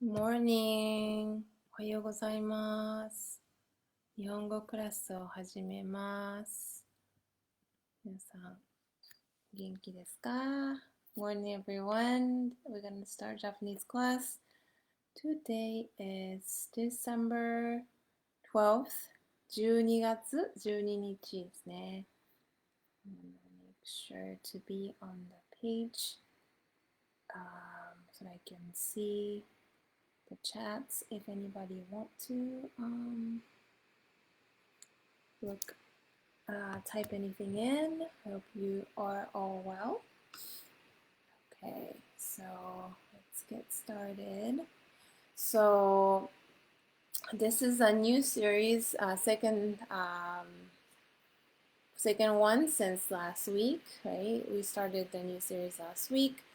Morning! おはようございます。日本語クラスを始めます。皆さん、元気ですか？ Morning, everyone. We're going to start Japanese class. Today is December 12th. 12月12日ですね。Make sure to be on the page so I can see the chats if anybody want to type anything in. Hope you are all well. Okay, so let's get started. So this is a new series, second one since last week, right? We started the new series last week.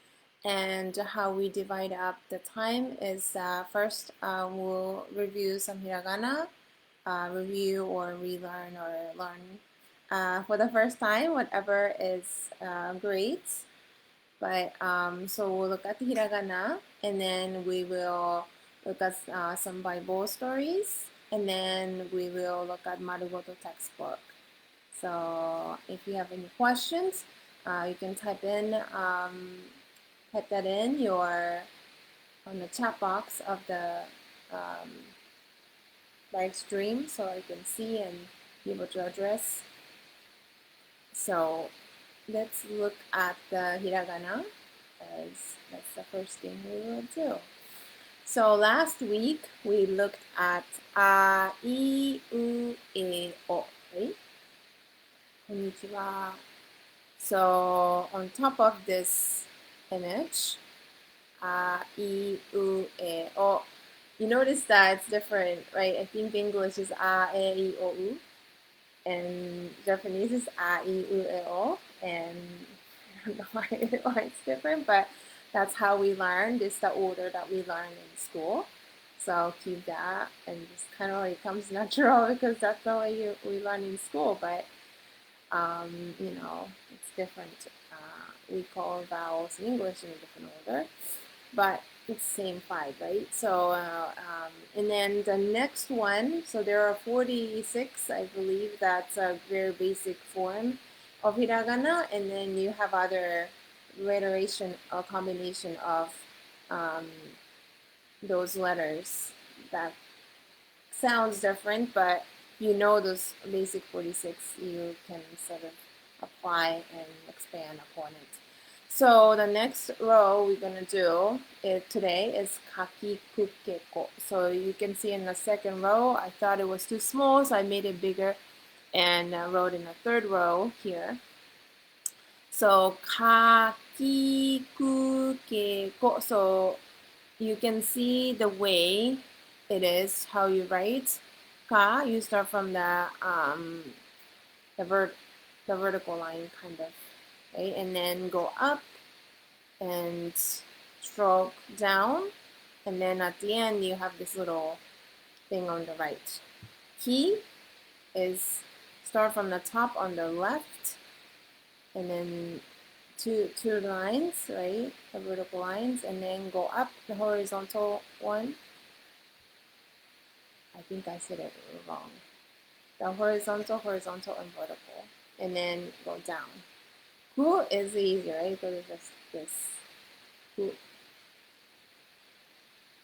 And how we divide up the time is first we'll review some hiragana, review or relearn or learn for the first time, whatever is great. But so we'll look at the hiragana, and then we will look at some Bible stories, and then we will look at Marugoto textbook. So if you have any questions, you can type that in on the chat box of the live stream, so I can see and be able to address. So let's look at the hiragana, as that's the first thing we will do. So last week we looked at a, I, U, E, O, right? Konnichiwa. So on top of this image, a, I, U, E, O. You notice that it's different, right? I think English is a, e, I, o, u, and Japanese is a, I, U, E, O. And I don't know why it's different, but that's how we learn. This is the order that we learn in school. So I'll keep that, and just kind of like comes natural because that's the way we learn in school. But it's different. We call vowels in English in a different order, but it's same 5, right? So and then the next one, so there are 46, I believe. That's a very basic form of hiragana, and then you have other reiteration or combination of those letters that sounds different, but those basic 46, you can sort of apply and expand upon it. So the next row we're going to do today is kakikukeko. So you can see in the second row, I thought it was too small, so I made it bigger and wrote in the third row here. So kakikukeko. So you can see the way it is, how you write. Ka, you start from the vertical line, kind of, right? And then go up and stroke down, and then at the end you have this little thing on the right. Ki is start from the top on the left, and then two lines, right? The vertical lines, and then go up the horizontal one. I think I said it wrong. The horizontal, and vertical, and then go down. Ku is easy, right? Because it's just this. Ku.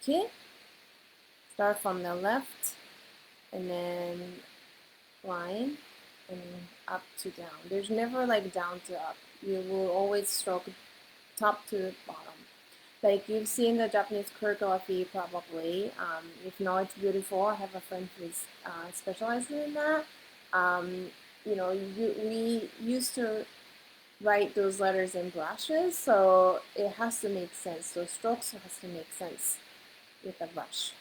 Ki, start from the left, and then line, and up to down. There's never like down to up. You will always stroke top to bottom. Like you've seen the Japanese calligraphy probably. If not, it's beautiful. I have a friend who's specializing in that. We used to write those letters in brushes, so it has to make sense. Those strokes has to make sense with the brush.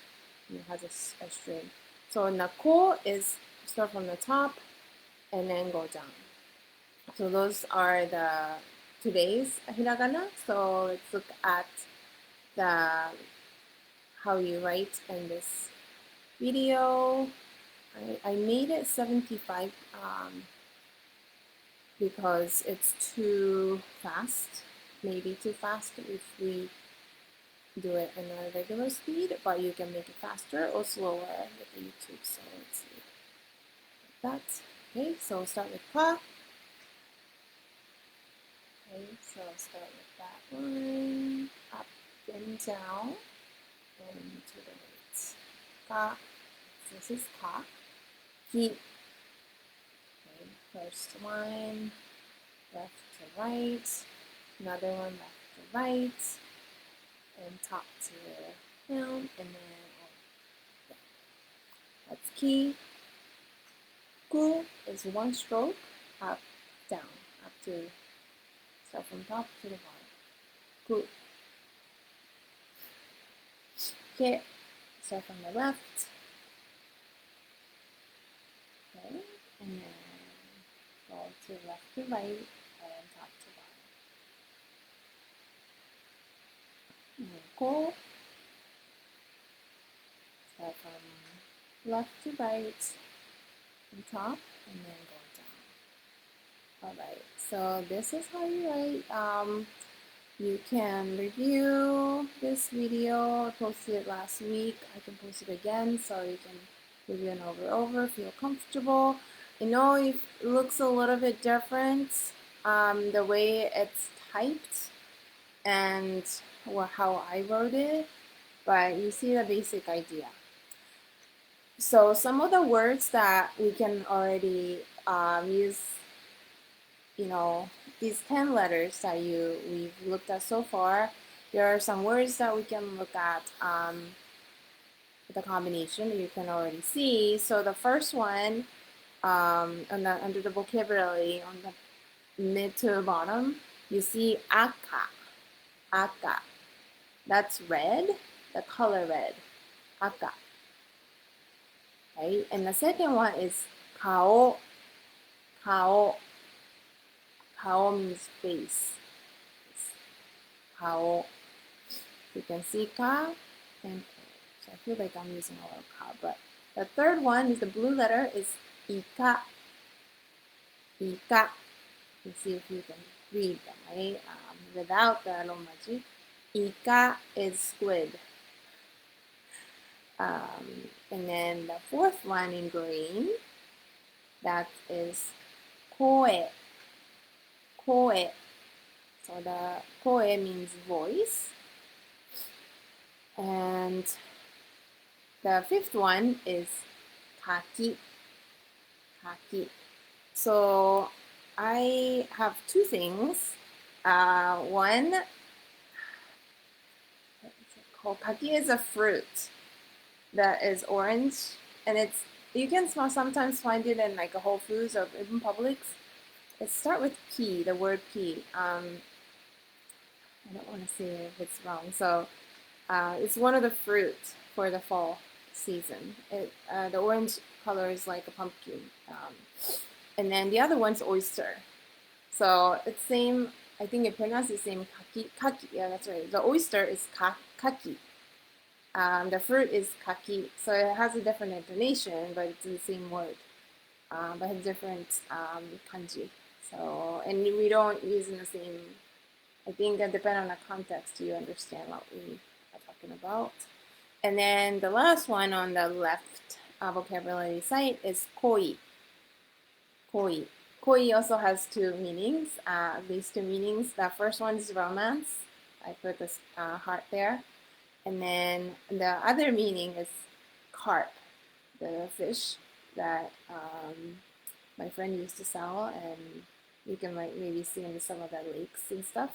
It has a string. So nako is start from the top and then go down. So those are the today's hiragana. So let's look at how you write in this video. I made it 75 because it's too fast, maybe too fast if we do it in a regular speed, but you can make it faster or slower with the YouTube. So let's see. Like that. Okay, so we'll start with ka. Okay, so start with that line, up and down, and to the right. Ka. This is ka. Ki. Okay, first line, left to right, another one left to right, and top to down, and then that's ki. Ku is one stroke, up, down, up to, start from top to the bottom. Ku. Ke, start from the left. Okay, and then go to left to right, and top to bottom. And ko, start from left to right, and top, and then go down. Alright, so this is how you write. You can review this video. I posted it last week. I can post it again so you can review it over, feel comfortable. I know it looks a little bit different, the way it's typed and how I wrote it, but you see the basic idea. So some of the words that we can already use, you know, these 10 letters that we've looked at so far, there are some words that we can look at the combination you can already see. So the first one, under the vocabulary on the mid to bottom, you see aka. Aka. That's red, the color red. Aka. Okay, and the second one is kao. Kao. Kao means face. Kao. You can see ka and ko. So I feel like I'm using a lot of ka, but the third one is the blue letter is ika. Ika. Let's see if you can read them, right? Without the romaji. Ika is squid. And then the fourth one in green, that is koe. Koe. So the koe means voice. And the fifth one is kaki. Kaki. So I have two things. One, what is it called? Kaki is a fruit that is orange, and you can sometimes find it in like a Whole Foods or even Publix. It starts with P, the word P. I don't want to say if it's wrong. So it's one of the fruits for the fall season. The orange color is like a pumpkin. And then the other one's oyster. So it's same, I think it pronounced the same, kaki. Kaki, yeah, that's right. The oyster is kaki. The fruit is kaki. So it has a different intonation, but it's the same word. But it's different kanji. So, and we don't use in the same, I think depending on the context, you understand what we are talking about. And then the last one on the left vocabulary side is koi. Koi. Koi also has two meanings, these two meanings. The first one is romance. I put this heart there. And then the other meaning is carp, the fish that my friend used to sell, and you can like maybe see in some of the lakes and stuff.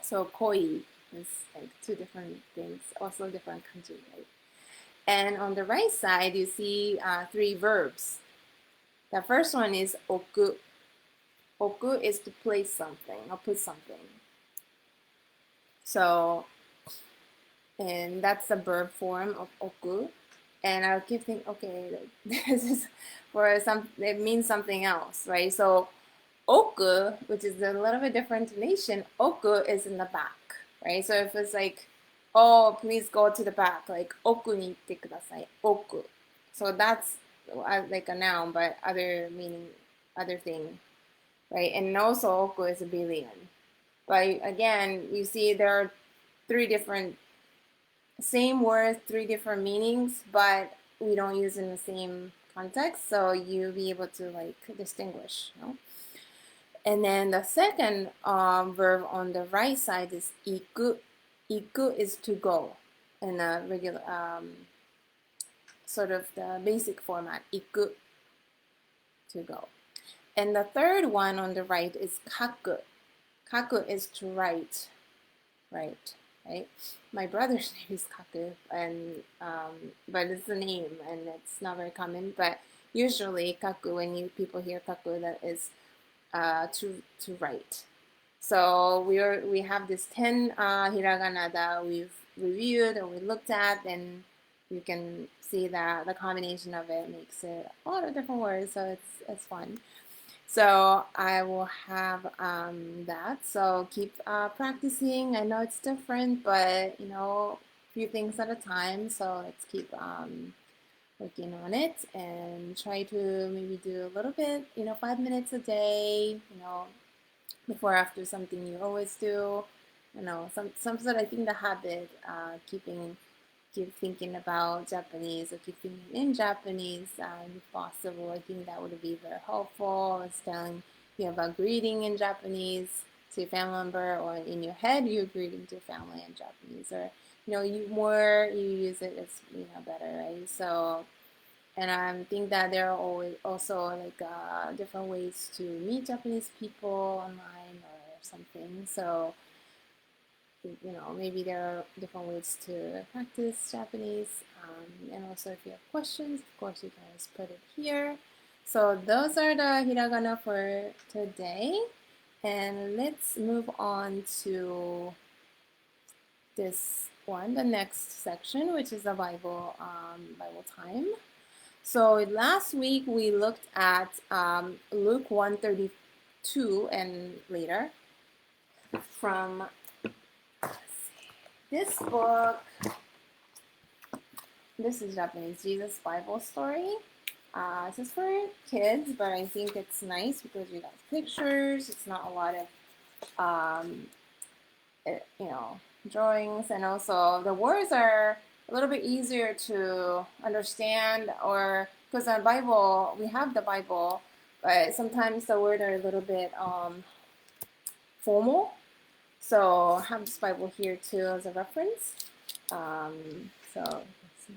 So koi is like two different things, also different kanji, right? And on the right side, you see three verbs. The first one is oku. Oku is to place something or put something. So, and that's the verb form of oku. And I'll keep thinking, okay, this is it means something else, right? So oku, which is a little bit different intonation, oku is in the back, right? So if it's like, oh, please go to the back, like oku ni itte kudasai, oku. So that's like a noun, but other thing, right? And also oku is a billion. But again, you see there are three different same word, three different meanings, but we don't use in the same context, so you'll be able to like distinguish, you know? And then the second verb on the right side is iku. Iku is to go in a regular sort of the basic format, iku, to go. And the third one on the right is kaku. Kaku is to write, right? My brother's name is Kaku, and but it's a name and it's not very common. But usually Kaku, when people hear Kaku, that is to write. So we have this 10 hiragana that we've reviewed or we looked at, and you can see that the combination of it makes it a lot of different words. So it's fun. So I will have that. So keep practicing. I know it's different, but you know, a few things at a time. So let's keep working on it and try to maybe do a little bit, you know, 5 minutes a day, you know, before after something you always do. You know, some sort of, I think the habit, keep thinking about Japanese or keep thinking in Japanese if possible. I think that would be very helpful. I was telling you about greeting in Japanese to a family member, or in your head you're greeting to family in Japanese, or you know, you more you use it, it's, you know, better, right? So, and I think that there are always also like different ways to meet Japanese people online or something. So, you know, maybe there are different ways to practice Japanese. And also, if you have questions, of course, you can always put it here. So those are the hiragana for today. And let's move on to this one, the next section, which is the Bible time. So last week we looked at Luke 132 and later from this book. This is Japanese Jesus Bible story. This is for kids, but I think it's nice because we got pictures. It's not a lot of, you know, drawings, and also the words are a little bit easier to understand, or because the Bible, we have the Bible, but sometimes the words are a little bit formal. So I have this Bible here too as a reference. So let's see.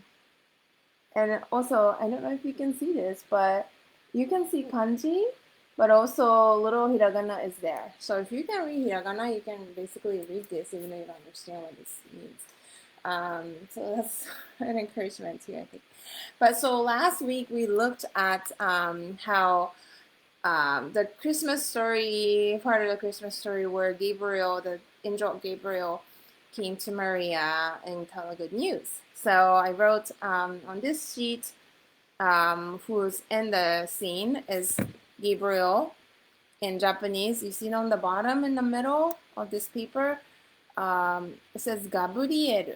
And also, I don't know if you can see this, but you can see kanji, but also little hiragana is there. So if you can read hiragana, you can basically read this even though you don't understand what this means. So that's an encouragement here, I think. But so last week we looked at how the Christmas story, part of the Christmas story where Gabriel, the angel Gabriel, came to Maria and tell her good news. So I wrote on this sheet, who's in the scene is Gabriel in Japanese. You see it on the bottom in the middle of this paper. It says Gabriel.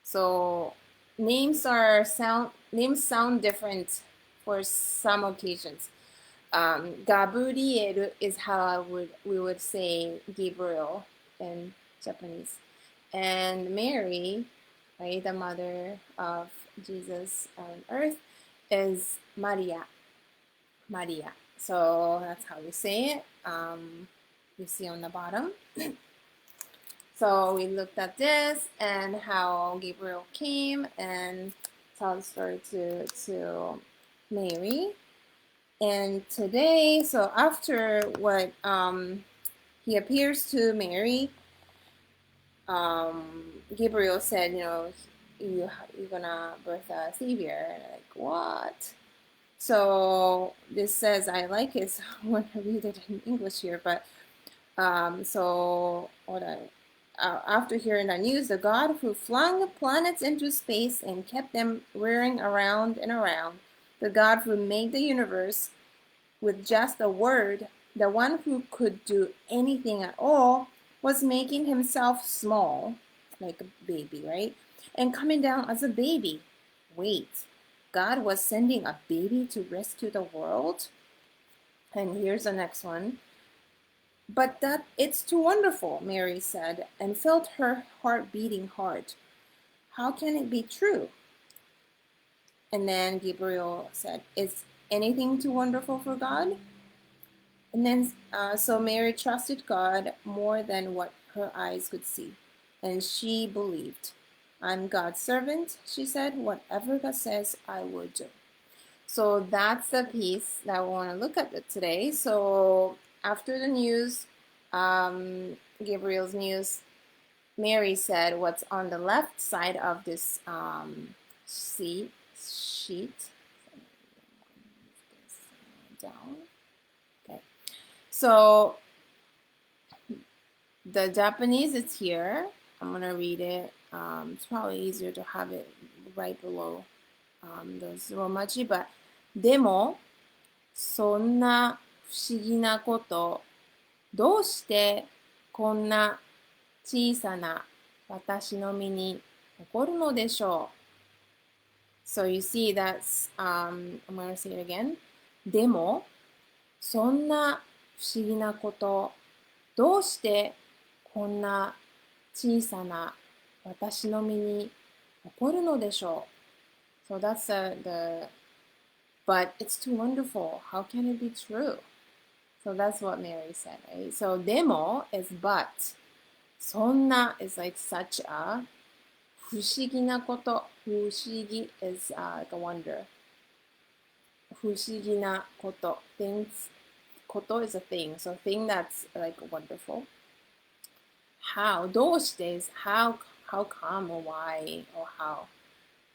So names sound different for some occasions. Gabriel is how we would say Gabriel in Japanese. And Mary, right, the mother of Jesus on earth, is Maria. Maria. So that's how we say it. You see on the bottom. So we looked at this and how Gabriel came and told the story to Mary. And today, so after what he appears to Mary, Gabriel said, you know, you're gonna birth a savior. And like, what? So this says, I like it, so I want to read it in English here, but so hold on. After hearing the news, the God who flung planets into space and kept them whirring around and around, the God who made the universe with just a word, the one who could do anything at all, was making himself small, like a baby, right? And coming down as a baby. Wait, God was sending a baby to rescue the world? And here's the next one. But that it's too wonderful, Mary said, and felt her heart beating hard. How can it be true? And then Gabriel said, is anything too wonderful for God? And then, so Mary trusted God more than what her eyes could see. And she believed. I'm God's servant, she said. Whatever God says, I will do. So that's the piece that we want to look at today. So after the news, Gabriel's news, Mary said what's on the left side of this sheet. Down. Okay. So the Japanese is here. I'm going to read it. It's probably easier to have it right below those Romaji, but でもそんな不思議なことどうしてこんな小さな私の身に起こるのでしょう So you see that's, I'm going to say it again. でもそんな不思議なことどうしてこんな小さな私の身に起こるのでしょう So that's but it's too wonderful. How can it be true? So that's what Mary said, right? So demo is but. そんな is like such a. 不思議なこと。不思議 is like a wonder. 不思議なこと。Things. こと is a thing. So thing that's like wonderful. How? どうして is how come or why or how.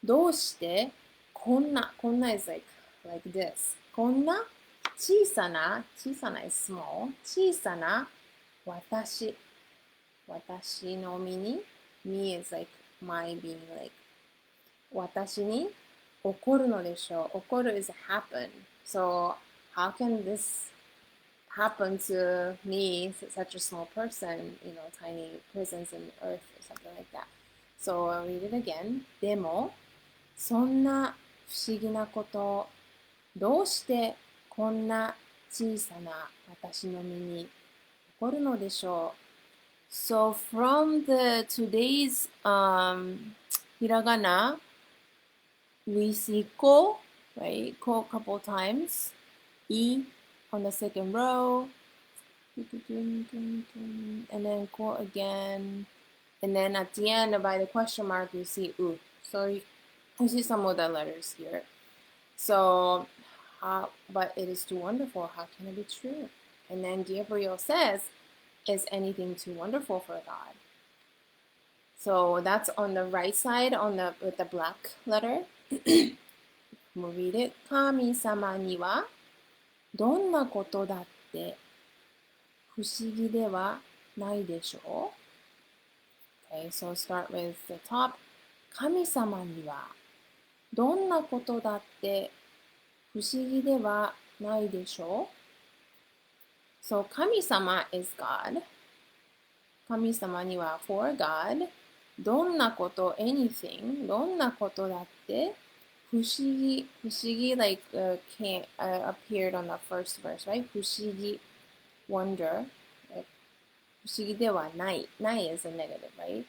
どうしてこんな is like this. こんな小さな is small. 小さな私の身に me is like my being like 私に起こるのでしょう。起こる is happen. So how can this happen to me, such a small person, tiny presence in earth or something like that. So I'll read it again. でもそんな不思議なことどうしてこんな小さな私の身に起こるのでしょう So from the today's hiragana, we see ko, right? Ko a couple times. I on the second row. And then ko again. And then at the end, by the question mark, you see u. So you see some of the letters here. So, but it is too wonderful. How can it be true? And then Gabriel says, is anything too wonderful for God? So that's on the right side with the black letter. We'll read it. 神様にはどんなことだって不思議ではないでしょう Okay, so start with the top. 神様にはどんなことだって不思議ではないでしょう So 神様 is God. 神様には for God. どんなこと anything. どんなことだって不思議 like appeared on the first verse, right? 不思議 wonder. Like, 不思議ではない is a negative, right?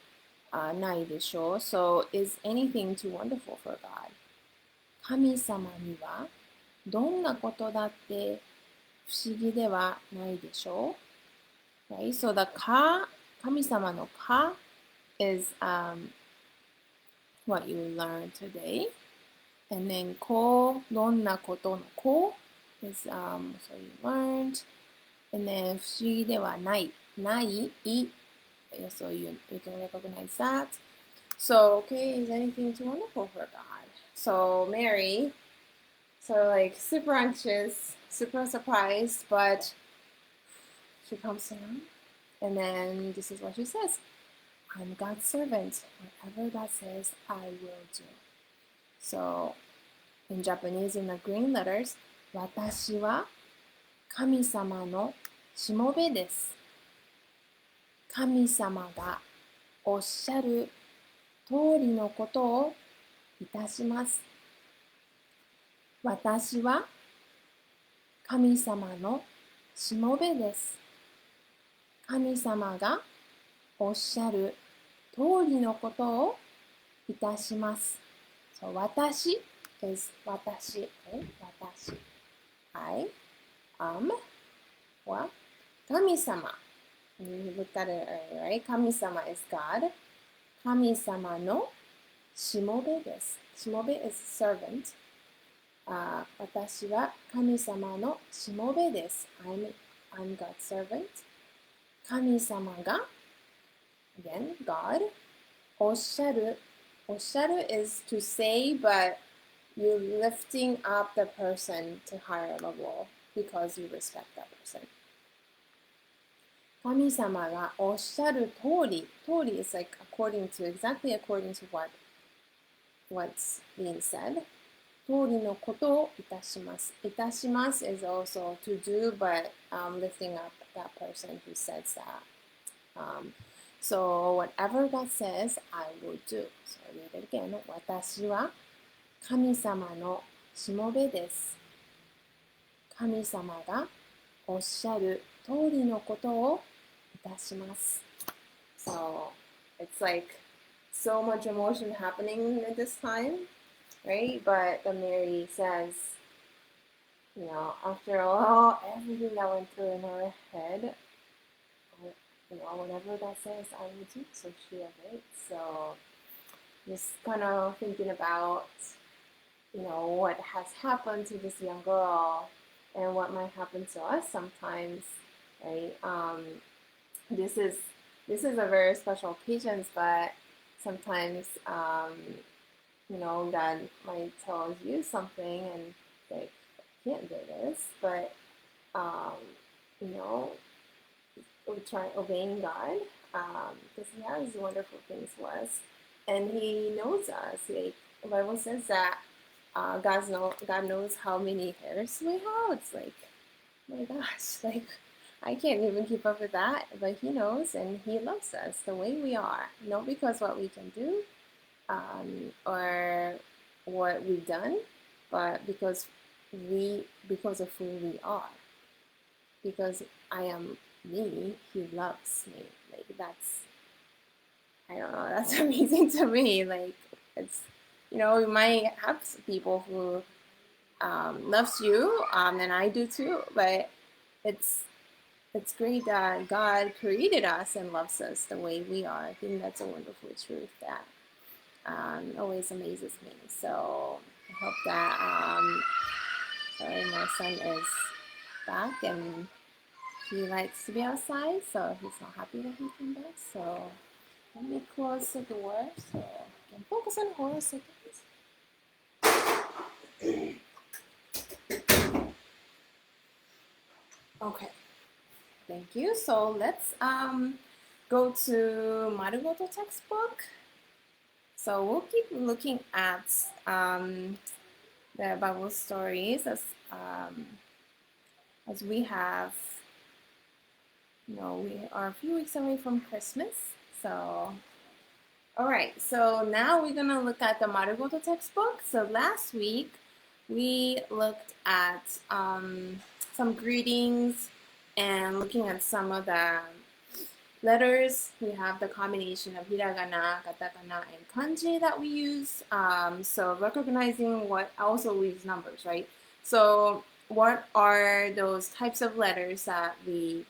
ないでしょう So is anything too wonderful for God? 神様にはどんなことだって不思議ではないでしょう Right? So the 神様の is what you learned today. And then どんなことのis so you learned. And then 不思議ではない so you can recognize that. So, okay, is anything too wonderful for God? So Mary, like super anxious, super surprised, but she comes down, and then this is what she says. I'm God's servant. Whatever God says, I will do. So in Japanese, in the green letters, 私は神様のしもべです。神様がおっしゃる通りのことをいたします。私は神様のしもべです。神様がおっしゃる通りのことをいたします。So 私 is 私、okay? 私。I am は神様。You looked at it earlier, right? 神様 is God. 神様のしもべです。しもべ is servant. 私は神様のしもべです。I'm God's servant. 神様が again, God. おっしゃる is to say, but you're lifting up the person to higher level because you respect that person. 神様がおっしゃる通り is like exactly according to what's being said. 通りのことをいたします。いたします is also to do, but lifting up that person who says that. So whatever God says, I will do. So read it again. 私は神様のしもべです。神様がおっしゃる通りのことをいたします。So it's like so much emotion happening at this time, right? But the Mary says, after all, everything that went through in her head, whatever that says, I will do. So she obeyed. So just kind of thinking about, what has happened to this young girl and what might happen to us sometimes, right? This is a very special occasion, but sometimes, God might tell you something and like, I can't do this, but, we try obeying God because He has wonderful things for us, and He knows us. Like the Bible says that God knows how many hairs we have. It's like, oh my gosh, like I can't even keep up with that, but He knows, and He loves us the way we are, not because what we can do or what we've done, but because of who we are. Because I am me, He loves me. Like I don't know, that's amazing to me. Like it's, you might have people who loves you, and I do too, but it's great that God created us and loves us the way we are. I think that's a wonderful truth that always amazes me. So I hope that sorry, my son is back and he likes to be outside, so he's not happy that he came back. So let me close the door so I can focus on horror seconds. Okay, thank you. So let's go to Marugoto textbook. So we'll keep looking at the Bible stories as we have. We are a few weeks away from Christmas. So, all right. So now we're gonna look at the Marugoto textbook. So last week we looked at some greetings and looking at some of the letters. We have the combination of hiragana, katakana, and kanji that we use. So recognizing also we use numbers, right? So what are those types of letters that we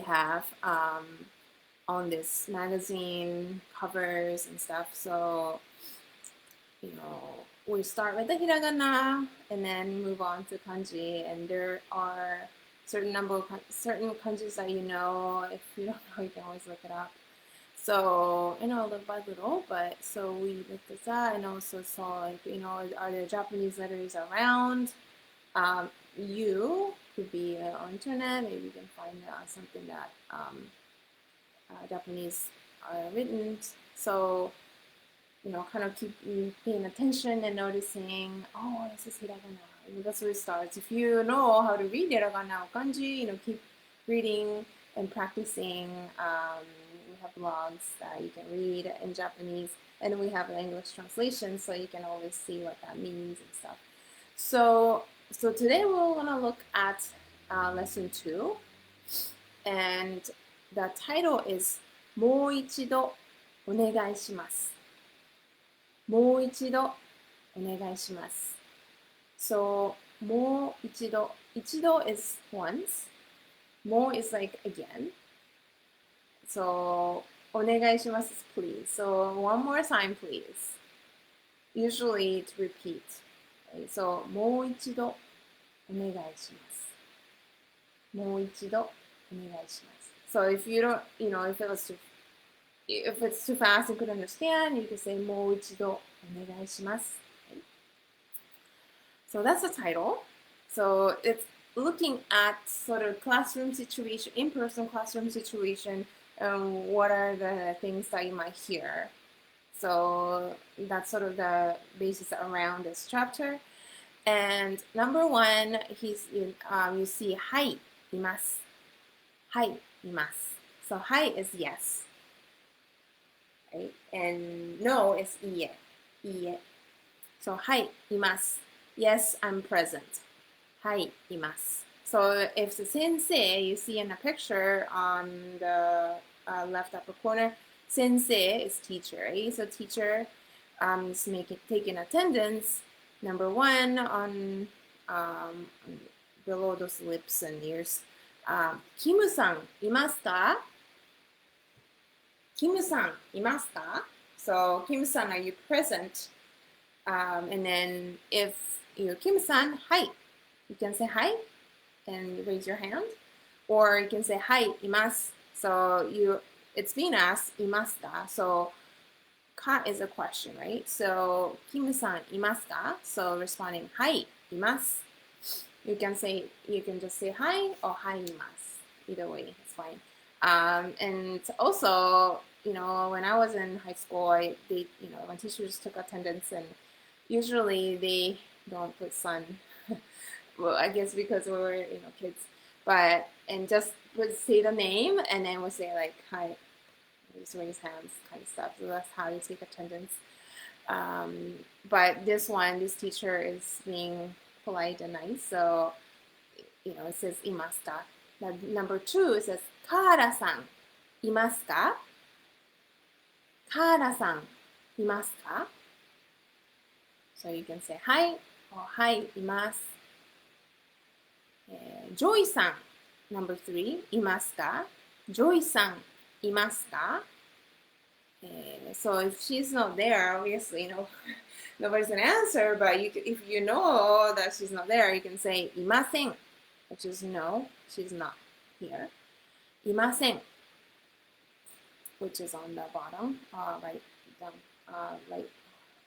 have on this magazine covers and stuff? So we start with the hiragana and then move on to kanji, and there are certain kanjis that if you don't know, you can always look it up. So little by little, but so we looked at that and also saw are there Japanese letters around? You could be on internet, maybe you can find something that Japanese are written. So kind of keep paying attention and noticing, this is hiragana. That's where it starts. If you know how to read hiragana or kanji, keep reading and practicing. We have blogs that you can read in Japanese, and we have an English translation, so you can always see what that means and stuff. So today we're gonna look at lesson 2, and the title is もう一度お願いします.もう一度お願いします。So, もう一度。一度 is once. もう is like again. So, お願いします is please. So, one more time, please. Usually to repeat. Okay, so, もう一度お願いします。もう一度お願いします。So, if you don't, if it's too fast and couldn't understand, you can say もう一度お願いします。Okay. So that's the title. So it's looking at sort of classroom situation, in-person classroom situation, what are the things that you might hear. So that's sort of the basis around this chapter. And number one, you see はい、います。はい、います。So はい is yes. Right? And no is いいえ。いいえ。So はい、います。Yes, I'm present. はい、います。So if the sensei you see in the picture on the left upper corner, sensei is teacher, right? So teacher is taking attendance. Number one on below those lips and ears. Kim-san, いますか? Kim-san, いますか? So Kim-san, are you present? And then if you're Kim-san, はい. You can say はい and raise your hand. Or you can say はい、います. So it's being asked, いますか? So か is a question, right? So キムさんいますか? So responding はい、います. You can just say はい or はい、います. Either way, it's fine. And also, when I was in high school, when teachers took attendance, and usually they don't put son. Well, I guess because we were, kids. And just would say the name and then would say like, hi, just raise hands kind of stuff. So that's how you take attendance. But this teacher is being polite and nice. So, it says いますか? Number two, it says カーラさんいますか? カーラさんいますか? So you can say はい or はいいます。ジョイさん number three いますか? ジョイさんいますか? So if she's not there, obviously, nobody's gonna answer. But if you know that she's not there, you can say いません, which is no, she's not here. いません, which is on the bottom, right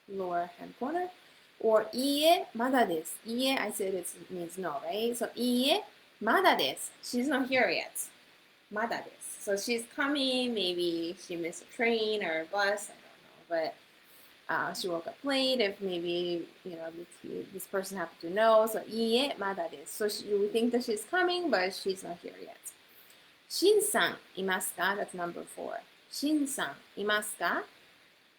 lower hand corner. Or いいえ、まだです. いいえ, I said it means no, right? So いいえ、まだです. She's not here yet. まだです. So she's coming, maybe she missed a train or a bus, I don't know. But she woke up late, if maybe, this person happened to know. So いいえ、まだです. So we think that she's coming, but she's not here yet. しんさんいますか? That's number four. しんさんいますか?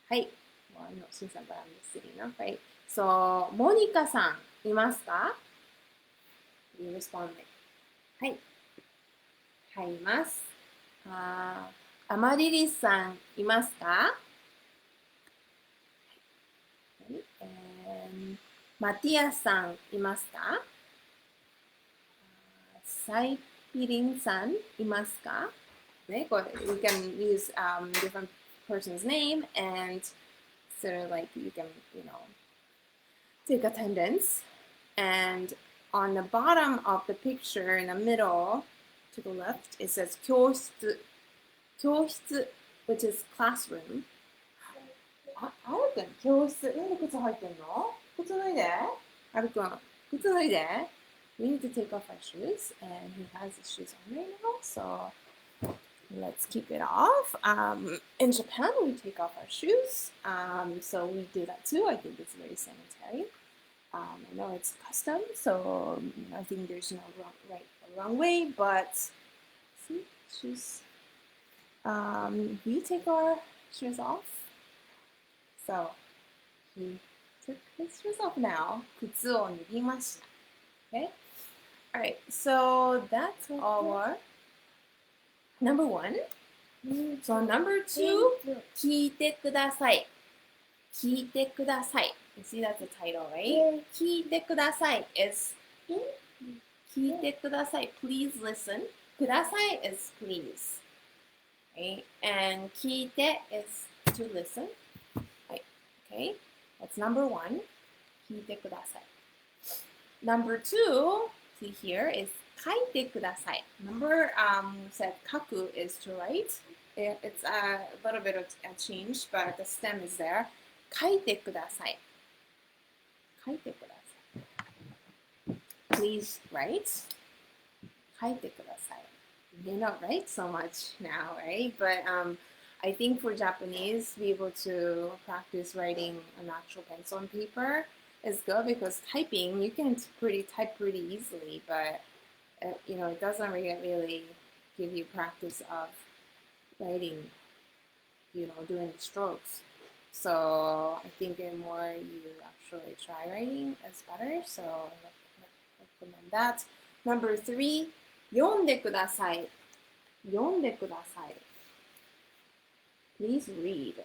はい. Well, I'm not しんさん, but I'm just sitting now, right? So, モニカさんいますか? You respond. はい。はい、います。アマリリスさんいますか?マティアさんいますか? サイピリンさんいますか? We can use different person's name and sort of like you can, take attendance. And on the bottom of the picture in the middle to the left, it says 教室, 教室, which is classroom. あるくん、教室、なんで靴履いてんの? 靴脱いで。あるくん、靴脱いで。We need to take off our shoes, and he has his shoes on right now, so let's keep it off. In Japan, we take off our shoes, so we do that too. I think it's very sanitary. I know it's custom, so I think there's no right or wrong way, but see, shoes. We take our shoes off. So he took his shoes off now. 靴を脱ぎました. Okay? Alright, so that's our number one. So number two, 聞いてください.聞いてください. You see that's the title, right? 聞いてください is 聞いてください. Please listen. ください is please. Right? And 聞いて is to listen. Right? Okay? That's number one. 聞いてください. Number two, see here, is 書いてください. Remember, said 書く is to write. It's a little bit of a change, but the stem is there. 書いてください. 書いてください. Please write. 書いてください. They don't write so much now, right? But I think for Japanese, be able to practice writing an actual pencil and paper is good because typing, you can type pretty easily, but it doesn't really give you practice of writing, doing the strokes. So I think the more you actually try writing is better. So I recommend that. Number three, 読んでください. 読んでください. Please read.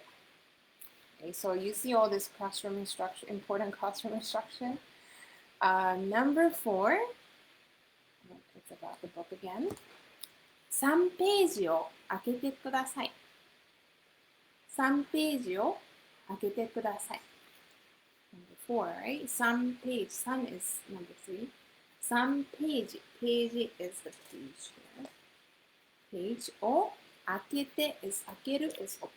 Okay, so you see all this classroom instruction, important classroom instruction. Number four, it's about the book again. 3ページを開けてください. 3ページを開けてください. Number four, right? 3 page. 3 is number three. 3ページ. Page is the page here. Page を開けて is 開ける is open.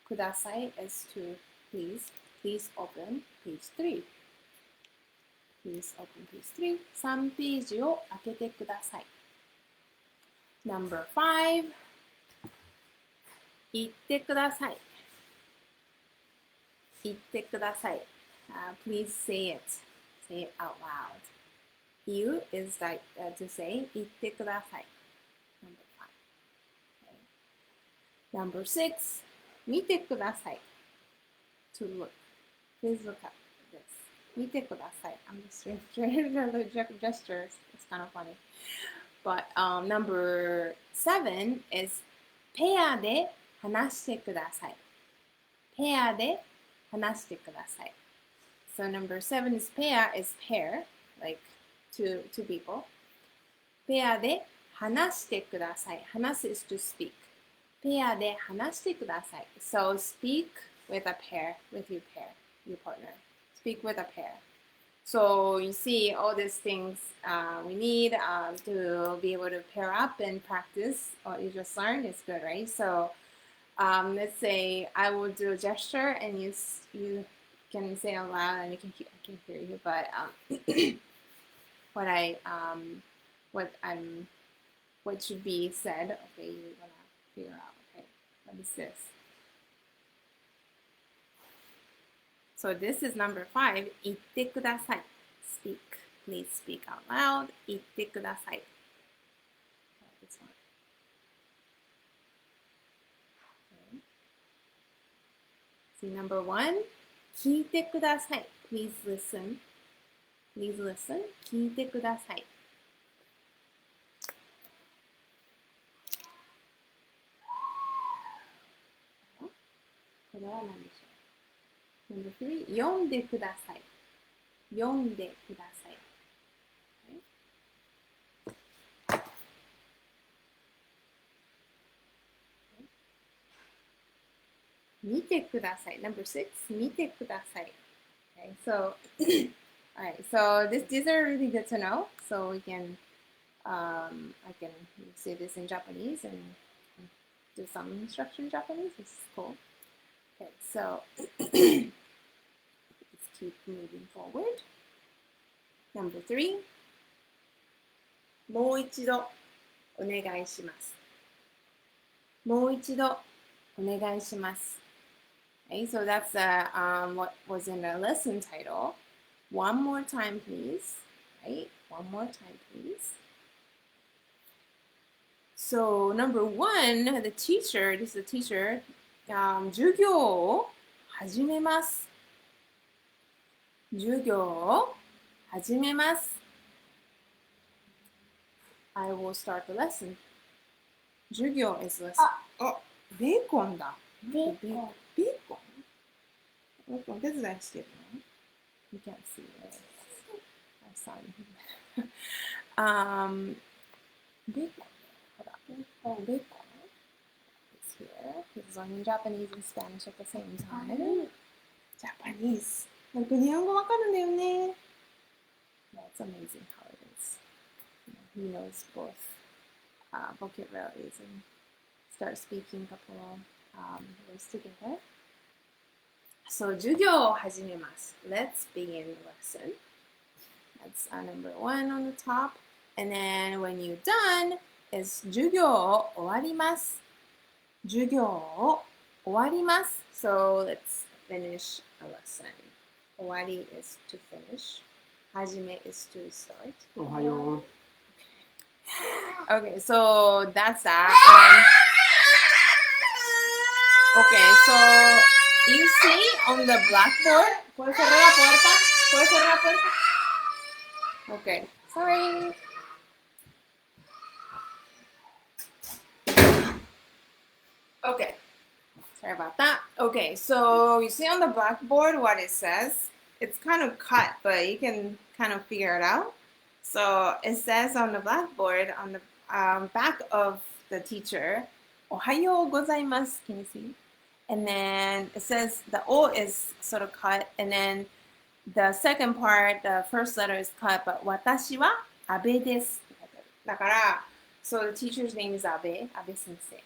ください is to please. Please open page 3. Please open page 3. 3ページを開けてください. Number 5. 言ってください. 言ってください. Please say it. Say it out loud. 言う is like to say 言ってください. Number 5. Okay. Number 6. 見てください. To look. Please look at this. 見てください. I'm just doing the gestures. It's kind of funny. But number 7 is ペアで話してください. ペアで話してください. So number 7 is ペア is pair, like two people. ペアで話してください. 話す is to speak. ペアで話してください. So speak with a pair, with your partner. Speak with a pair. So you see all these things we need to be able to pair up and practice what you just learned is good, right? So let's say I will do a gesture and you can say out loud and I can hear you, but what should be said, okay, you're gonna figure out, okay, what is this? So this is number 5. 言ってください. Speak. Please speak out loud. 言ってください. This one. Okay. See number 1. 聞いてください. Please listen. Please listen. 聞いてください.これは何でしょう? Number 3, 読んでください. 読んでください. Okay. Okay. 見てください. Number 6, 見てください. Okay, so, alright, so these are really good to know. So we can, I can say this in Japanese and do some instruction in Japanese. This is cool. Okay, so let's keep moving forward. Number 3. もう一度お願いします. もう一度お願いします. Okay, so that's what was in the lesson title. One more time, please. Right? One more time, please. So number 1, the teacher, this is the teacher, 授業を始めます. 授業を始めます. I will start the lesson. 授業 is lesson. あ、ベーコンだ. ベーコン.お手伝いしてるの You can't see it. Our son. Bacon. Oh, bacon is here. He's learning Japanese and Spanish at the same time. Japanese. なんか日本語わかるんだよね。That's amazing how it is. He knows both vocabularies and start speaking a couple words together. So, 授業を始めます。Let's begin the lesson. That's number 1 on the top. And then when you're done, is 授業を終わります。授業を終わります。So, let's finish a lesson. 終わり is to finish. 始め is to start. おはよう。Okay, so that's that. Okay, so you see on the blackboard. ¿Puedes cerrar la puerta? ¿Puedes cerrar la puerta? Okay, sorry. Okay, sorry about that. Okay, so you see on the blackboard what it says. It's kind of cut, but you can kind of figure it out. So it says on the blackboard, on the back of the teacher, おはようございます. Can you see? And then it says the O is sort of cut, and then the second part, the first letter is cut, but 私は阿部です。だから、so the teacher's name is Abe sensei.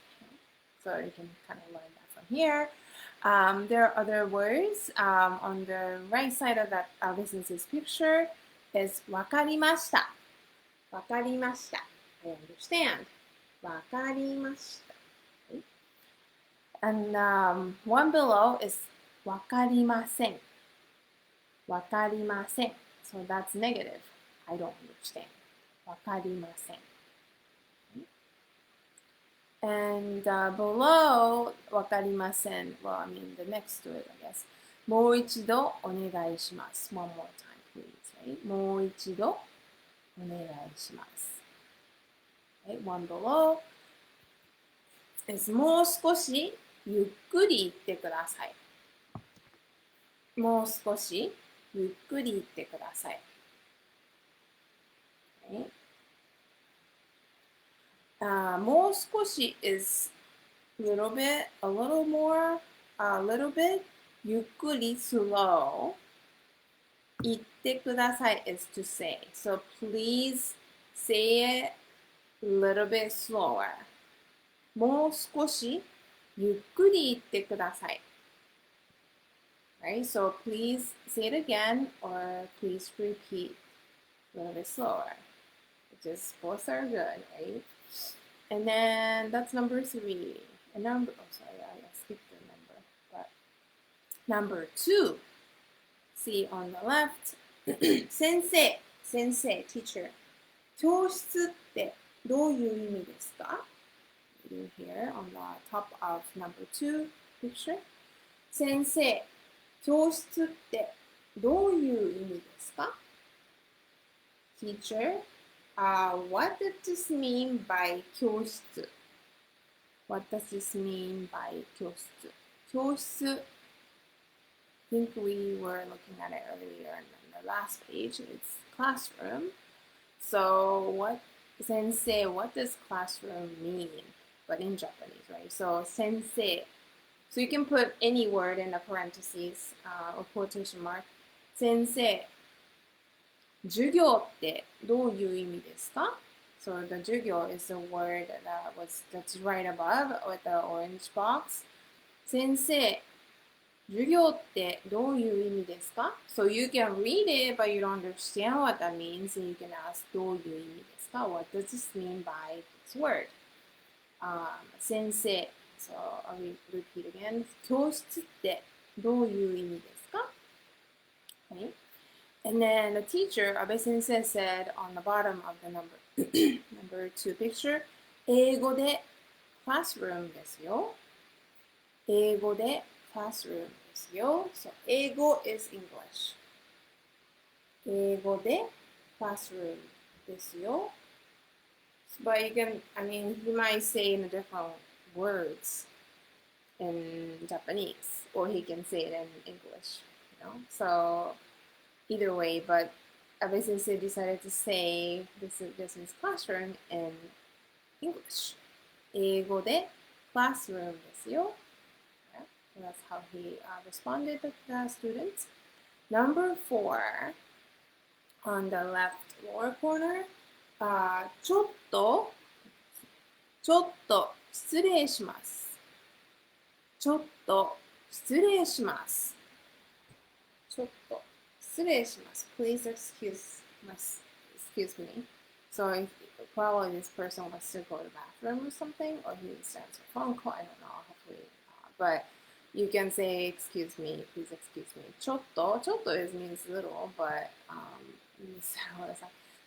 So you can kind of learn that from here. There are other words. On the right side of that Abe sensei's picture is わかりました。わかりました。I understand. わかりました。And one below is わかりません。わかりません。So that's negative. I don't understand. わかりません。And below わかりません。Well, I mean the next to it, I guess. もう一度お願いします。One more time, please. Right? もう一度お願いします。Right? One below is もう少しゆっくり言ってください。もう少しゆっくり言ってください。もう少し is a little bit, a little more, a little bit, ゆっくり slow. 言ってください is to say. So please say it a little bit slower. もう少しゆっくり言ってください。Right? So please say it again or please repeat a little bit slower. Just both are good, right? And then that's number 3. And I skipped the number. But number 2. See on the left. 先生, teacher. 教室ってどういう意味ですか? Here on the top of number 2 picture. 先生, 教室ってどういう意味ですか? Teacher, what does this mean by 教室? What does this mean by 教室? 教室, I think we were looking at it earlier in the last page. It's classroom. So what, sensei, what does classroom mean? But in Japanese, right? So sensei. So you can put any word in the parentheses or quotation mark. 先生、授業ってどういう意味ですか? So the 授業 is the word that's right above with the orange box. 先生、授業ってどういう意味ですか? So you can read it, but you don't understand what that means, and you can ask どういう意味ですか? What does this mean by this word? 先生 So I'll repeat again. 教室ってどういう意味ですか? Okay. And then the teacher, Abe sensei, said on the bottom of the number 2 picture, 英語で classroom ですよ。英語で classroom ですよ。So 英語 is English. 英語で classroom ですよ。But you can, I mean, you might say in a different words. in Japanese, or he can say it in English, you know. So either way, but Abe Sensei decided to say this is classroom in English. 英語で classroom ですよ. Yeah, so that's how he responded to the students. Number 4, on the left lower corner, ちょっと失礼します。ちょっと失礼します。ちょっと失礼します。Please excuse me. So if, probably this person wants to go to the bathroom or something, or he needs to answer a phone call. I don't know. Hopefully, but you can say excuse me. Please excuse me. ちょっとmeans little, but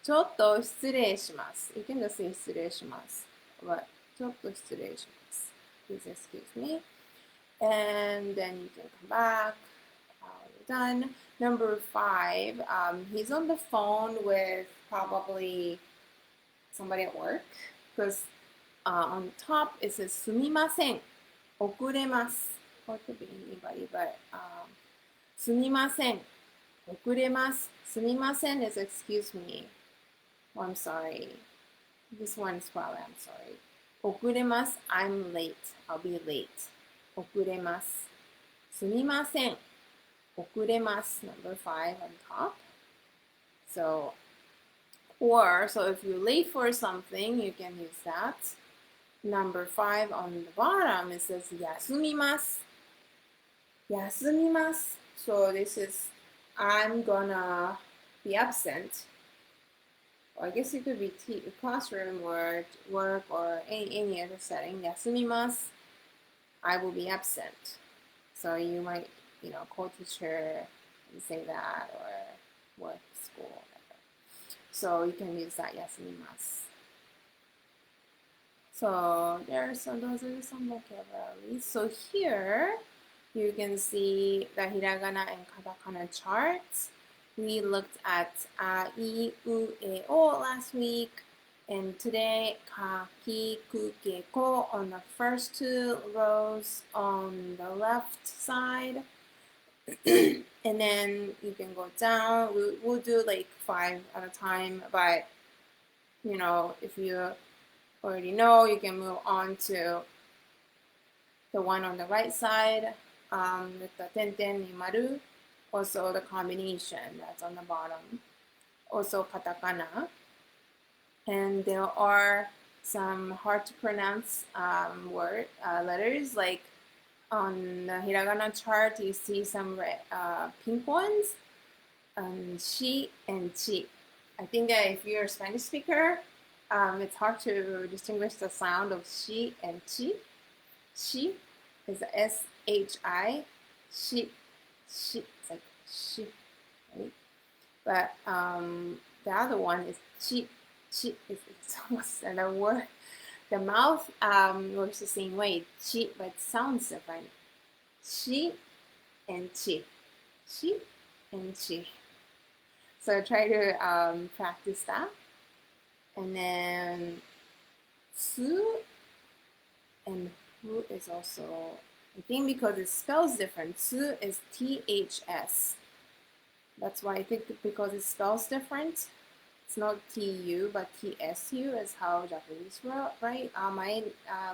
ちょっと失礼します。You can just say 失礼します。But ちょっと失礼します。Please excuse me. And then you can come back. You're done. Number 5, he's on the phone with probably somebody at work, because on top it says すみません、遅れます. Or it could be anybody, but すみません、遅れます. すみません is excuse me. Oh, I'm sorry. This one's probably I'm sorry. 遅れます I'm late. I'll be late. 遅れます。すみません。遅れます number 5 on top. So if you're late for something, you can use that. Number 5 on the bottom, it says 休みます。休みます. So this is I'm gonna be absent. Or I guess it could be classroom or work or any other setting. 休みます. I will be absent. So you might, call teacher and say that, or work, school, whatever. So you can use that 休みます. So those are some vocabularies. So here you can see the hiragana and katakana charts. We looked at a, I, u, e, o last week. And today, ka, ki, ku, ke, ko on the first 2 rows on the left side. And then you can go down. We'll do like 5 at a time. But, if you already know, you can move on to the one on the right side with the tenten ni maru. Also the combination that's on the bottom. Also katakana. And there are some hard to pronounce letters, like on the hiragana chart you see some pink ones, shi and chi. I think that if you're a Spanish speaker, it's hard to distinguish the sound of shi and chi. Shi is S-H-I, shi, it's like shi, right? But the other one is chi. Chi is almost another word. The mouth works the same way, chi, but it sounds different. Shi and chi. Shi and chi. So try to practice that. And then su and hu is also, I think because it spells different. Su is T-H-S. That's why I think because it spells different. It's not T-U, but T-S-U is how Japanese write. My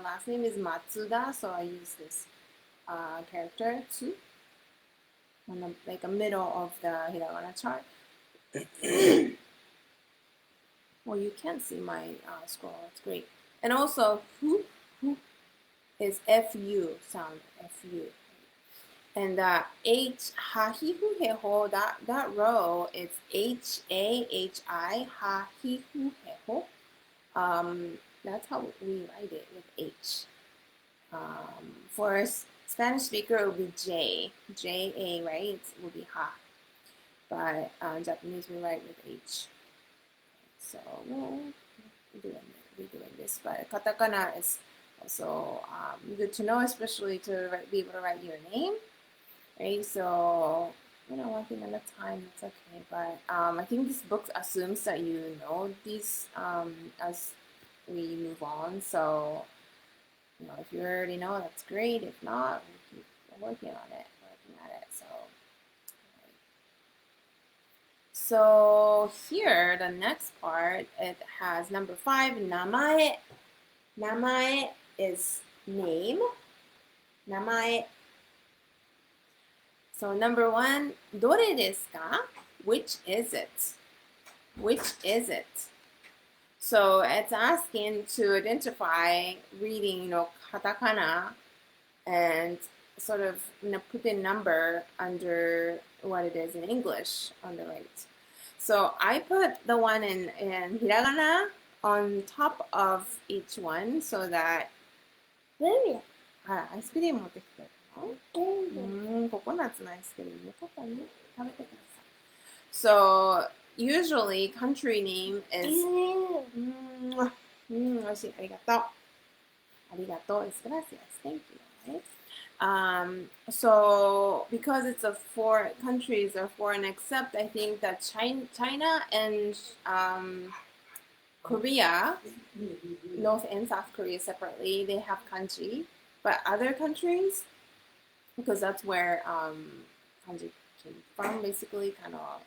last name is Matsuda, so I use this character, tsu, on the middle of the hiragana chart. Well, you can see my scroll. It's great. And also, hu is F-U sound, F-U. And H, ha-hi-hu-he-ho, that row, it's H-A-H-I, ha-hi-hu-he-ho. That's how we write it, with H. For a Spanish speaker, it will be J. J-A, right? It will be ha. But Japanese, we write with H. So we'll be doing this. But katakana is also good to know, especially to be able to write your name. Right, so one thing at a time, it's okay. But I think this book assumes that you know these as we move on. So if you already know, that's great. If not, we keep working on it, working at it. So here, the next part, it has number 5, namae. Namae is name. Namae. So number 1, どれですか? Which is it? Which is it? So it's asking to identify reading, katakana and sort of put a number under what it is in English on the right. So I put the one in hiragana on top of each one so that アイスクリーム持ってきてココナッツのアイスクリームよかったね食べてください So usually country name is おいしいありがとうありがとう is gracias thank you right? So because it's a foreign countries are foreign except I think that China and Korea, North and South Korea separately, they have kanji. But other countries, because that's where kanji came from, basically, kind of,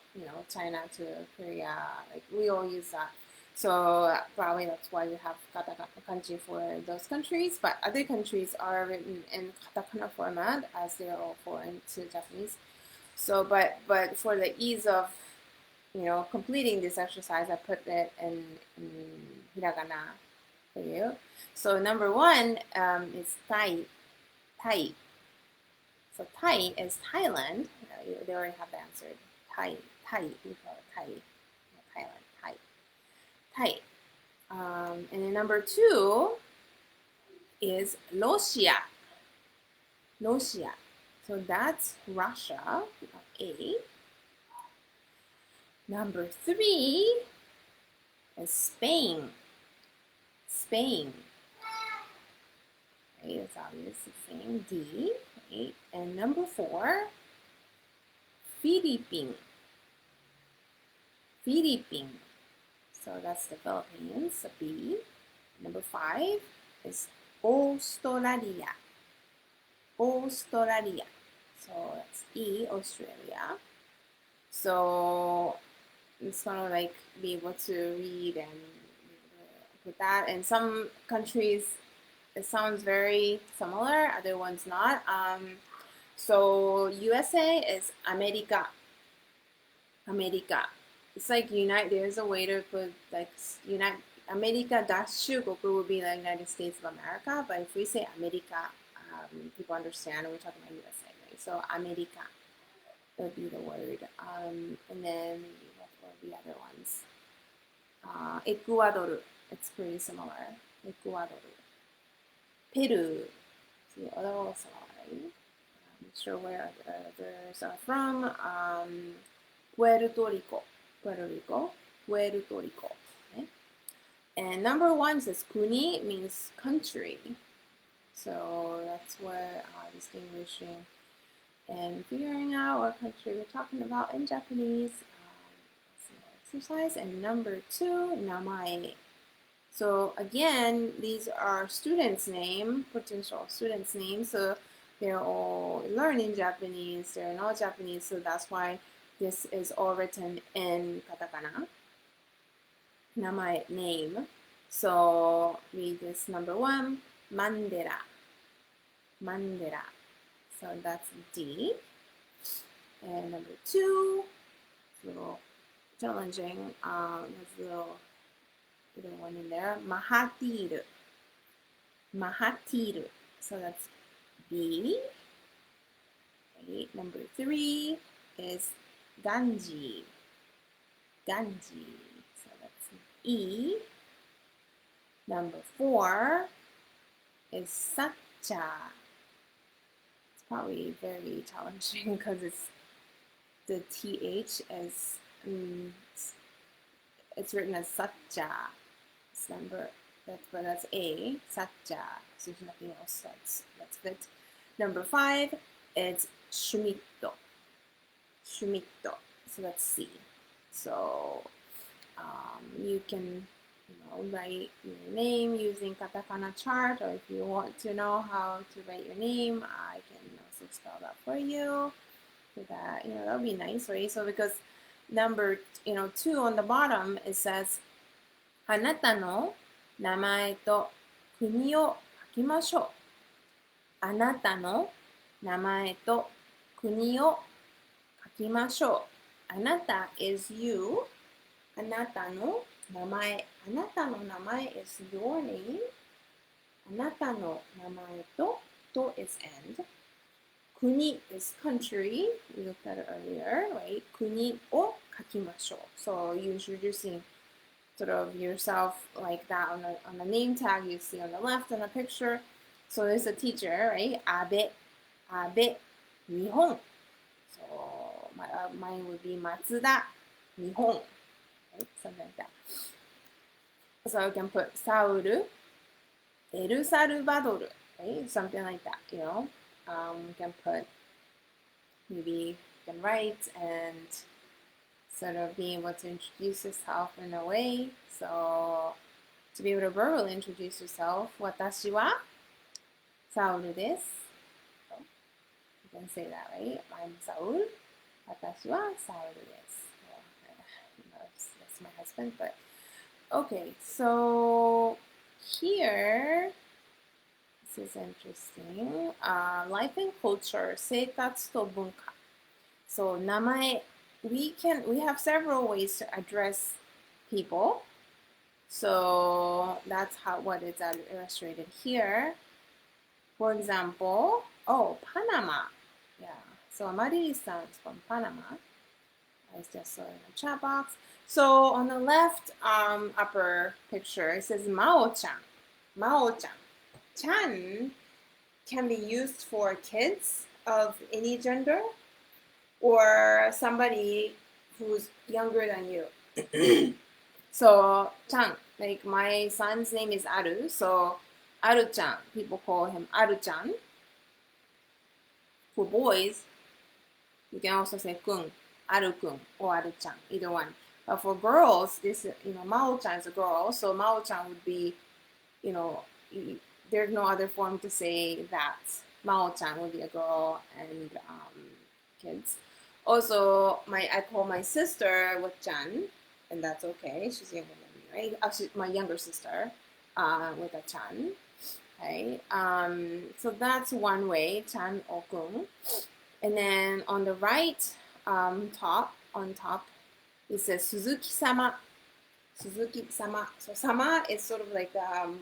China to Korea, like we all use that. So probably that's why we have katakana kanji for those countries. But other countries are written in katakana format as they're all foreign to Japanese. So, but for the ease of completing this exercise, I put it in hiragana for you. So number 1 is Thai. Thai. So Thai is Thailand. They already have the answer. Thai. We call it Thai. Thailand. Thai. And then number 2 is Russia. Russia. So that's Russia. A. Number 3 is Spain. Spain. Okay, it's obvious the same. D. Okay. And number 4, Philippines. Philippines. So that's the Philippines. B. Number 5 is Australia. Australia. So that's E. Australia. So it's kind of like be able to read and put that. In some countries, it sounds very similar. Other ones not. So USA is America. America. It's like there's a way to put like America dash 中国 would be like United States of America. But if we say America, people understand we're talking about USA, right? So America would be the word. And then what were the other ones? Ecuador. It's pretty similar. Ecuador. Peru. See, other also, right? I'm not sure where others are from. Puerto Rico. Puerto Rico. Puerto Rico. Okay? And number 1 says kuni, means country. So that's what distinguishing and figuring out what country we're talking about in Japanese. Exercise. And number 2, namae. So again, these are students' name, potential students' names. So they're all learning Japanese. They're not Japanese. So that's why this is all written in katakana. Namae, name. So read this number 1, Mandela. Mandela. So that's D. And number 2, it's a little challenging. There's a little one in there. Mahathir. Mahathir. So that's B. Okay. Number 3 is Ganji. Ganji. So that's E. Number 4 is Sacha. It's probably very challenging because it's the TH as it's written as Sacha. It's but that's A. Sacha. So there's nothing else that's good. Number 5 is Shumito. Shumito. So that's C. So you can write your name using katakana chart, or if you want to know how to write your name, I can also spell that for you. So that, that would be nice, right? So because number, 2 on the bottom, it says, あなたの名前と国を書きましょう。あなたの名前と国を書きましょう。あなた is you. あなたの名前。あなたの名前 is your name. あなたの名前と is and. 国 is country. We looked at it earlier, right? 国を書きましょう。So you're introducing sort of yourself like that on the name tag you see on the left in the picture. So there's a teacher, right? Abe, Nihon. So mine would be Matsuda, Nihon, right? Something like that. So you can put Saul, El Salvador, right? Something like that, You can put, maybe you can write and sort of being able to introduce yourself in a way. So to be able to verbally introduce yourself, 私は Saul です。So, you can say that, right? I'm Saul. 私は Saul です。Well, that's my husband, but okay. So here, this is interesting. Life and culture, 生活と文化. So 名前. We have several ways to address people. So that's what is illustrated here. For example, Panama. Yeah. So Amarili-san is from Panama. I just saw in the chat box. So on the left upper picture, it says Mao-chan. Mao-chan. Chan can be used for kids of any gender, or somebody who's younger than you. So, Chan, like my son's name is Aru, so Aru-chan, people call him Aru-chan. For boys, you can also say kun, Aru-kun, or Aru-chan, either one. But for girls, this, Mao-chan is a girl, so Mao-chan would be, there's no other form to say that. Mao-chan would be a girl and kids. Also, I call my sister with Chan, and that's okay. She's younger than me, right? Actually, my younger sister with a Chan. Okay. So that's one way, Chan or Kun. And then on the right on top, it says Suzuki-sama. Suzuki-sama. So sama is sort of like the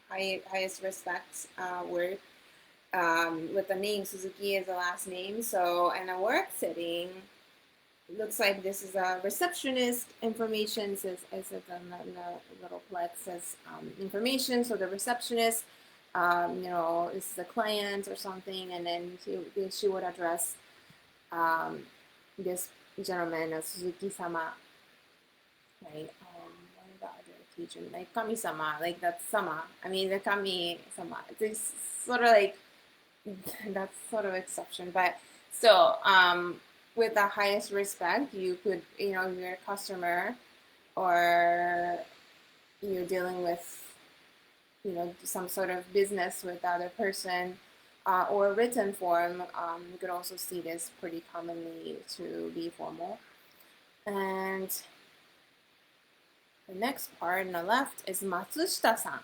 highest respect word. With the name Suzuki as a last name. So in a work setting, it looks like this is a receptionist information, says as in the little plex says information. So the receptionist, is the client or something, and then she would address this gentleman as Suzuki-sama, right? What about other occasion? Like Kami-sama, like that's sama. I mean the Kami-sama. It's sort of like that's sort of exception, but still, with the highest respect, you could, if you're a customer or you're dealing with, some sort of business with the other person, or written form, you could also see this pretty commonly to be formal. And the next part on the left is Matsushita-san.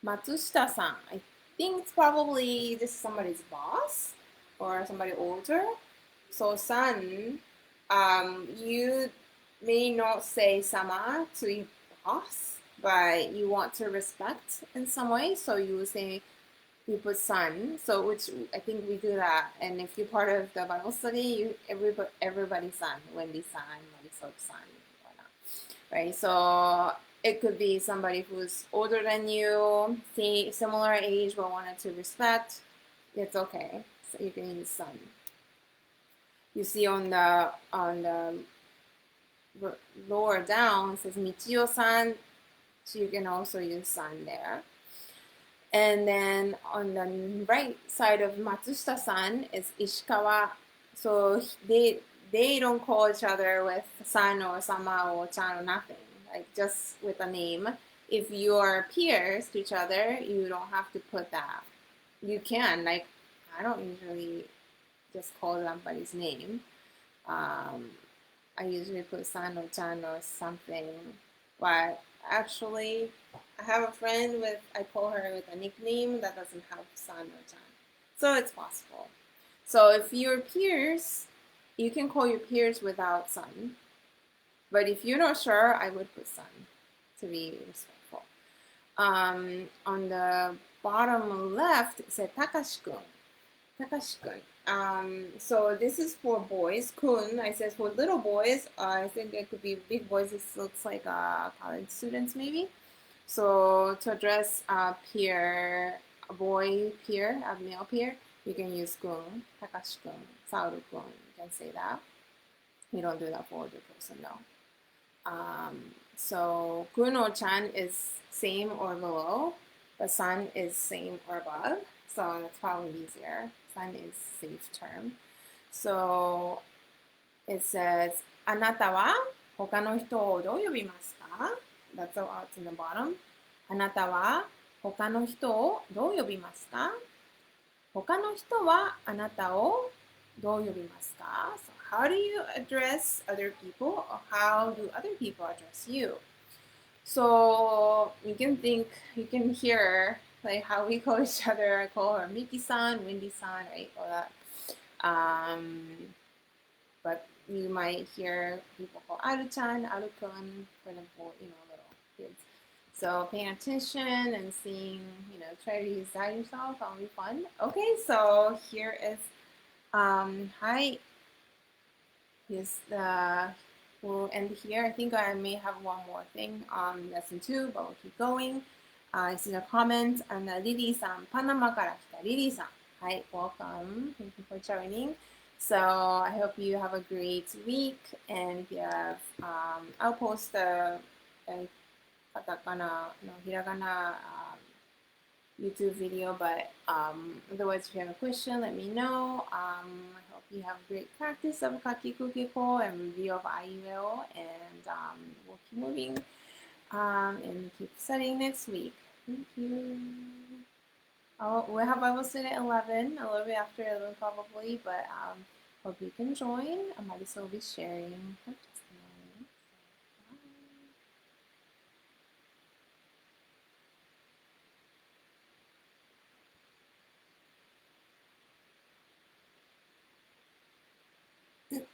Matsushita-san. I think it's probably this is somebody's boss or somebody older. So san, you may not say sama to your boss, but you want to respect in some way. So you would say, you put san. So which I think we do that. And if you're part of the Bible study, everybody's san, Wendy-san, Marisol-san, whatnot, right? So it could be somebody who's older than you, similar age, but wanted to respect. It's okay. So you can use son. You see on the lower down, it says Michio-san. So you can also use san there. And then on the right side of Matsushita-san is Ishikawa. So they don't call each other with san or sama or chan or nothing. Like just with a name. if you are peers to each other, you don't have to put that. You can, like, I don't usually just call somebody's name. I usually put san or chan or something. But actually, I have a friend with, I call her with a nickname that doesn't have san or chan. So it's possible. So if you're peers, you can call your peers without san. But if you're not sure, I would put san to be respectful. On the bottom left, it said Takashi-kun. Takashi-kun. So this is for boys. Kun, I says for little boys. I think it could be big boys. This looks like college students maybe. So to address a peer, a boy peer, a male peer, you can use kun, Takashi-kun, Sauru-kun. You can say that. You don't do that for older person, no. So kun or chan is same or below, but san is same or above. So that's probably easier. San is safe term. So it says, あなたは他の人をどう呼びますか? That's what's in the bottom. あなたは他の人をどう呼びますか? 他の人はあなたをどう呼びますか? So how do you address other people, or how do other people address you? So you can hear like how we call each other. I call her Miki-san, Windy-san, right? Or that. But you might hear people call Aru-chan, Aru-kun for the little kids. So paying attention and seeing, try to use that yourself. That'll be fun. Okay, so here is hi. Yes, we'll end here. I think I may have one more thing on lesson 2, but we'll keep going. I see a comment, and Lily-san, Panama から来た Lily-san. Hi, welcome. Thank you for joining. So I hope you have a great week, and if you have, I'll post the katakana, hiragana YouTube video, but otherwise if you have a question, let me know. I hope you have great practice of kakikukiko and review of IUL, and we'll keep moving and keep studying next week. Thank you. We'll have Bible study at 11, a little bit after 11 probably, but hope you can join. Marisa will be sharing her testimony. Bye.